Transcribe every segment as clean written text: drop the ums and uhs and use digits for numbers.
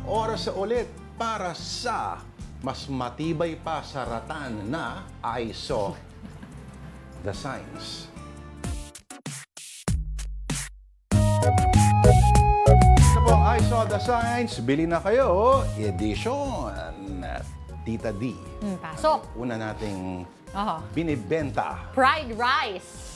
oras sa ulit para sa mas matibay pa sa ratan na I Saw the Signs. Ito po ang I Saw the Signs. Bili na kayo. Edition. Tita D. Pasok. Una nating Oho. binibenta. Fried rice.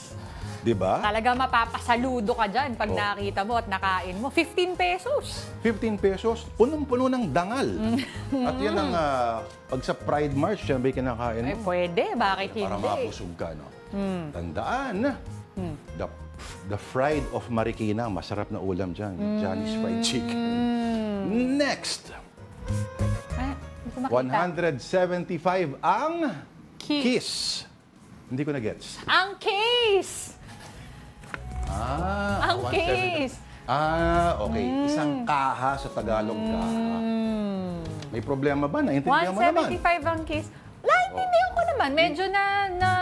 Diba? Talaga mapapasaludo ka dyan pag nakita mo at nakain mo. 15 pesos. 15 pesos, punong-puno ng dangal. At yan ang, pag sa Pride March, yan ba'y kinakain Ay, mo? pwede. Bakit Para hindi? mapusog ka, no? Tandaan, the fried of Marikina, masarap na ulam dyan. Johnny's Fried Chicken. Next, Ay, hindi ko makita. 175 ang Kiss. Kiss. Hindi ko na-gets. Ang case! Ang 175. case! Okay. Isang kaha sa Tagalog kaha. May problema ba? Naintindihan mo naman? 175 ang case. Naintindihan ko naman. Medyo na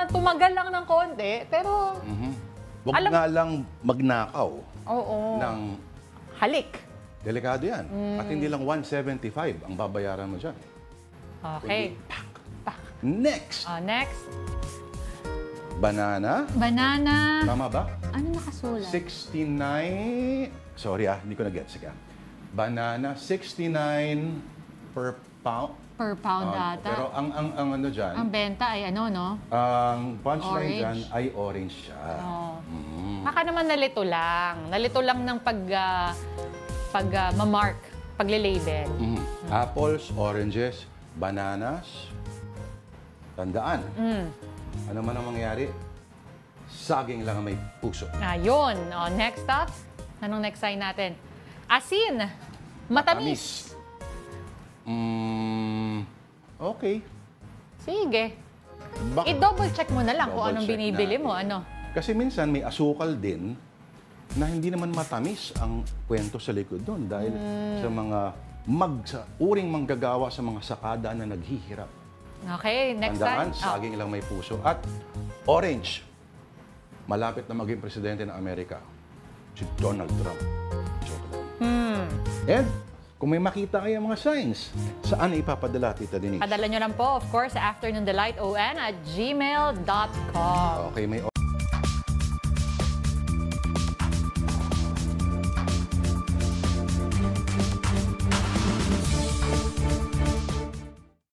tumagal lang ng konti. Pero, Huwag nga lang magnakaw oo. ng Halik. delikado yan. At hindi lang 175 ang babayaran mo dyan. Okay. Next, Next. banana. Banana. Tama ba? Ano nakasulat? 69. Sorry hindi ko na-get. Sige. Banana, 69 per pound. Per pound ata. Pero ang ano dyan, Ang benta ay ano, no? ang punchline Orange. dyan ay orange siya. Oh. Baka naman nalito lang. Nalito lang ng mamark, pagle-label. Apples, oranges, bananas. Tandaan. Ano man ang mangyari, saging lang ang may puso. Ayun. Next up. Anong next sign natin? Asin. Matamis. Okay. Sige. Bak- I-double check mo na lang kung Double anong check binibili natin. mo. Ano? Kasi minsan may asukal din na hindi naman matamis ang kwento sa likod doon dahil sa mga uring manggagawa sa mga sakada na naghihirap. Okay, next Tandaan, time. saging lang may puso. At orange, malapit na maging presidente ng Amerika, si Donald Trump. Joke lang. And kung may makita kayo mga signs, saan ipapadala, Tita Denise? Padala nyo lang po, of course, sa afternoondelighton@gmail.com. Okay, may